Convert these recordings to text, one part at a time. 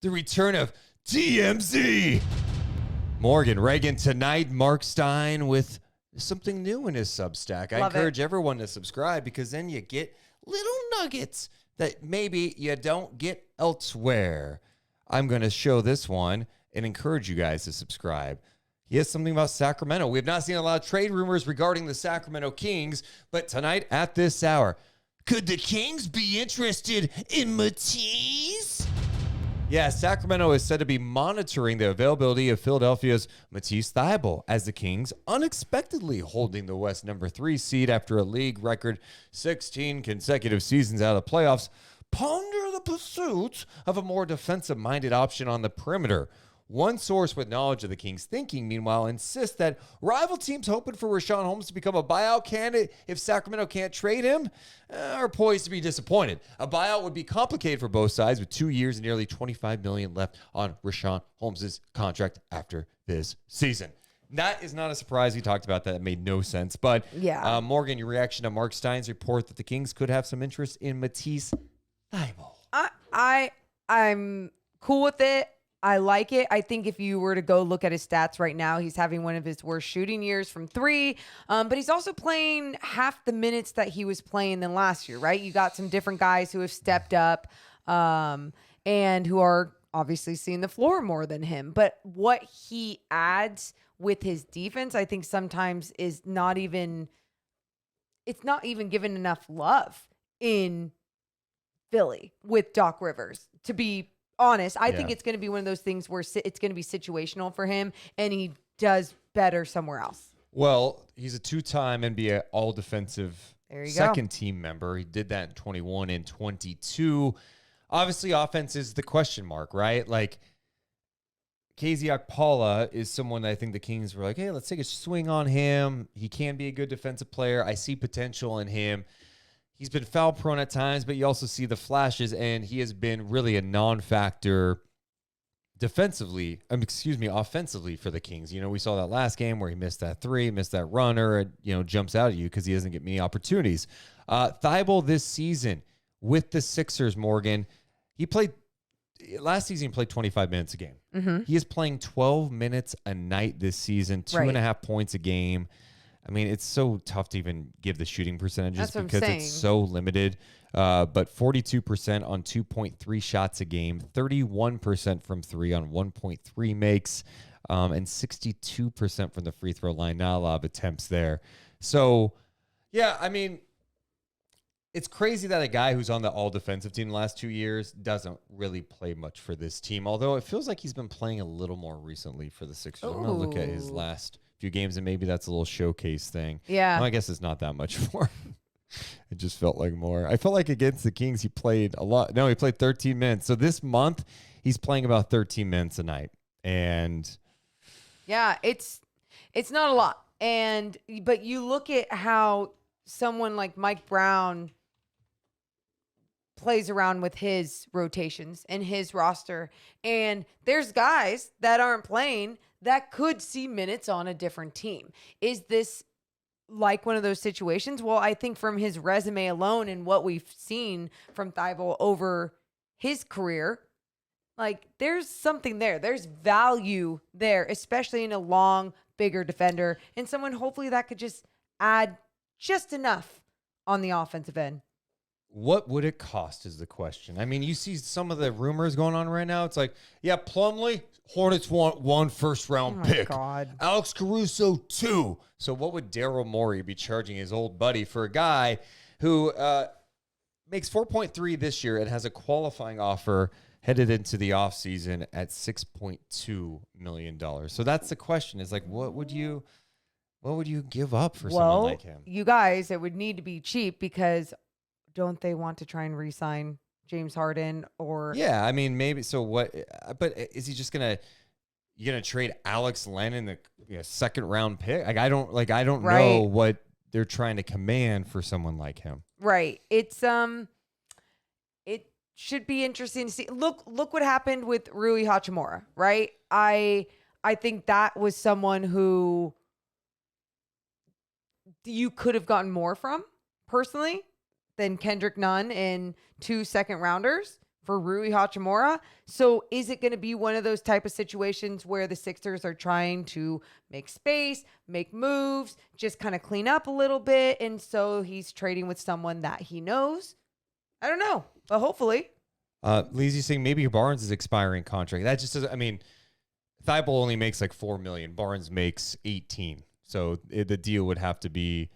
the return of TMZ. Morgan Reagan tonight, Marc Stein with something new in his Substack. I encourage everyone to subscribe because then you get little nuggets that maybe you don't get elsewhere. I'm going to show this one and encourage you guys to subscribe. He has something about Sacramento. We have not seen a lot of trade rumors regarding the Sacramento Kings, but tonight at this hour, could the Kings be interested in Matisse? Yeah, Sacramento is said to be monitoring the availability of Philadelphia's Matisse Thybulle as the Kings unexpectedly holding the West number 3 seed after a league record 16 consecutive seasons out of the playoffs. Ponder the pursuit of a more defensive-minded option on the perimeter. One source with knowledge of the Kings' thinking, meanwhile, insists that rival teams hoping for Richaun Holmes to become a buyout candidate if Sacramento can't trade him are poised to be disappointed. A buyout would be complicated for both sides with 2 years and nearly $25 million left on Richaun Holmes' contract after this season. That is not a surprise. We talked about that. It made no sense. But, yeah. Morgan, your reaction to Marc Stein's report that the Kings could have some interest in Matisse Thybulle? I'm cool with it. I like it. I think if you were to go look at his stats right now, he's having one of his worst shooting years from 3. But he's also playing half the minutes that he was playing than last year, right? You got some different guys who have stepped up and who are obviously seeing the floor more than him. But what he adds with his defense, I think sometimes is not even given enough love in Philly with Doc Rivers, to be honest. I think it's going to be one of those things where it's going to be situational for him and he does better somewhere else. Well, he's a 2-time NBA all-defensive second go. team member. He did that in 21 and 22. Obviously, offense is the question mark, right? Like, KZ Okpala is someone that I think the Kings were like, hey, let's take a swing on him. He can be a good defensive player. I see potential in him. He's been foul prone at times, but you also see the flashes, and he has been really a non-factor offensively for the Kings. You know, we saw that last game where he missed that 3, missed that runner, jumps out at you because he doesn't get many opportunities. Thybulle this season with the Sixers, Morgan, last season he played 25 minutes a game. Mm-hmm. He is playing 12 minutes a night this season, 2.5 points a game. I mean, it's so tough to even give the shooting percentages because it's so limited. But 42% on 2.3 shots a game, 31% from 3 on 1.3 makes, and 62% from the free throw line. Not a lot of attempts there. So, yeah, I mean, it's crazy that a guy who's on the all-defensive team the last 2 years doesn't really play much for this team, although it feels like he's been playing a little more recently for the Sixers. I'm going to look at his last few games, and maybe that's a little showcase thing. Yeah. Well, I guess it's not that much more. It just felt like more. I felt like against the Kings, he played a lot. No, he played 13 minutes. So this month, he's playing about 13 minutes a night. And yeah, it's not a lot. But you look at how someone like Mike Brown plays around with his rotations and his roster. And there's guys that aren't playing that could see minutes on a different team. Is this like one of those situations? Well, I think from his resume alone and what we've seen from Thybulle over his career, like there's something there. There's value there, especially in a long, bigger defender and someone hopefully that could just add just enough on the offensive end. what would it cost is the question. I mean, you see some of the rumors going on right now. It's like, yeah, Plumlee, Hornets want 1 first-round pick. God. Alex Caruso, 2. So what would Daryl Morey be charging his old buddy for a guy who makes 4.3 this year and has a qualifying offer headed into the offseason at $6.2 million? So that's the question. Is like, what would you give up for someone like him? You guys, it would need to be cheap because don't they want to try and re-sign James Harden or? Yeah, I mean, maybe. So what? But is he just gonna trade Alex Len in the second round pick? Like I don't know what they're trying to command for someone like him. Right. It's it should be interesting to see. Look what happened with Rui Hachimura. Right. I think that was someone who you could have gotten more from personally than Kendrick Nunn and 2 second rounders for Rui Hachimura. So is it going to be one of those type of situations where the Sixers are trying to make space, make moves, just kind of clean up a little bit, and so he's trading with someone that he knows? I don't know, but hopefully. Leezy's saying maybe Barnes is expiring contract. That just doesn't. I mean, Thybulle only makes like $4 million. Barnes makes 18. So the deal would have to be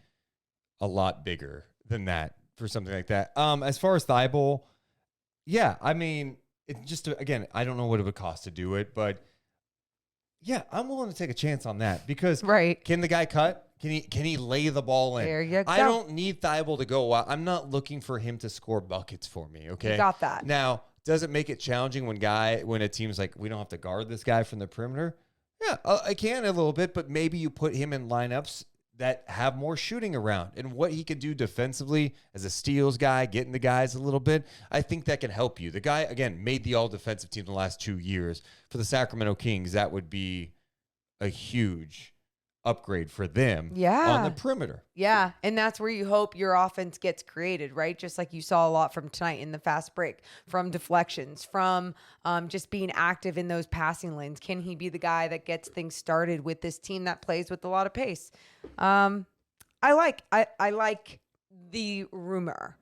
a lot bigger than that for something like that. As far as Thybulle, yeah, I mean, it just again, I don't know what it would cost to do it, but yeah, I'm willing to take a chance on that because can the guy cut? Can he lay the ball in? There you go. I don't need Thybulle to go out. I'm not looking for him to score buckets for me. Okay, you got that. Now, does it make it challenging when a team's like, we don't have to guard this guy from the perimeter? Yeah, I can a little bit, but maybe you put him in lineups that have more shooting around and what he could do defensively as a steals guy, getting the guys a little bit. I think that can help you. The guy, again, made the all-defensive team the last 2 years. For the Sacramento Kings, that would be a huge upgrade for them on the perimeter. Yeah, and that's where you hope your offense gets created, right? Just like you saw a lot from tonight in the fast break, from deflections, from just being active in those passing lanes. Can he be the guy that gets things started with this team that plays with a lot of pace? I like the rumor.